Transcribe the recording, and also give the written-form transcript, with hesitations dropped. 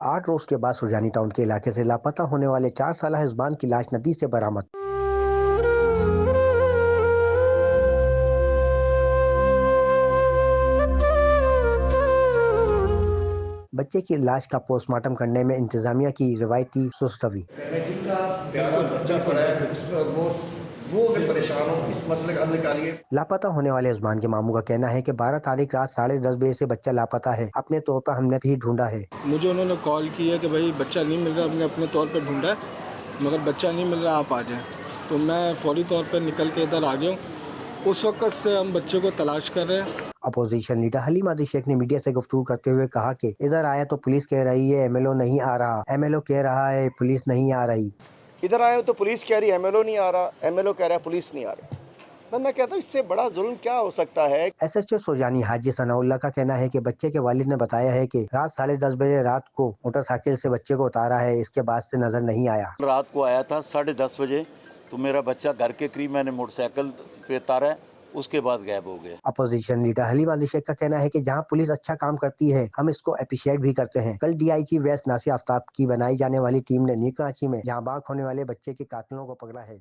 8 रोज के बाद सुरजानी टाउन के इलाके से लापता होने वाले 4 साल हिजबान की लाश नदी से बरामद। बच्चे की लाश का पोस्टमार्टम करने में इंतजामिया की रिवायती सुस्तवी। वो अगर परेशान हो इस मसले का हल निकालिए। लापता होने वाले उस्मान के मामू का कहना है कि 12 तारीख रात 10:30 बजे से बच्चा लापता है। अपने तौर पर हमने भी ढूंढा है। मुझे उन्होंने कॉल की है कि भाई बच्चा नहीं मिल रहा, हमने अपने तौर पर ढूंढा है मगर बच्चा नहीं मिल रहा, आप आ जाएं। तो मैं फौरी तौर पर निकल के इधर आ गया हूँ। उस वक्त से हम बच्चे को तलाश कर रहे हैं। अपोजिशन लीडर हलीम आदिल शेख ने मीडिया से गुफ्तगू करते हुए कहा कि इधर आया तो पुलिस कह रही है एमएलओ नहीं आ रहा, एमएलओ कह रहा है पुलिस नहीं आ रही। इधर आए हो तो पुलिस कह रही है एमएलओ नहीं आ रहा, एमएलओ कह रहा है पुलिस नहीं आ रही। मैं कहता हूँ इससे बड़ा जुल्म क्या हो सकता है। एसएचओ सुरजानी हाजी सनाउल्लाह का कहना है कि बच्चे के वालिद ने बताया है कि रात 10:30 बजे रात को मोटरसाइकिल से बच्चे को उतारा है, इसके बाद से नजर नहीं आया। रात को आया था 10:30 बजे, तो मेरा बच्चा घर के करीब मैंने मोटरसाइकिल पे उतारा, उसके बाद गायब हो गया। अपोजिशन लीडर हलीम आदिल शेख का कहना है कि जहां पुलिस अच्छा काम करती है हम इसको अप्रिशिएट भी करते हैं। कल डीआईजी वेस्ट नासिर आफ्ताब की बनाई जाने वाली टीम ने न्यू कराची में जहां बाग होने वाले बच्चे के कातिलों को पकड़ा है।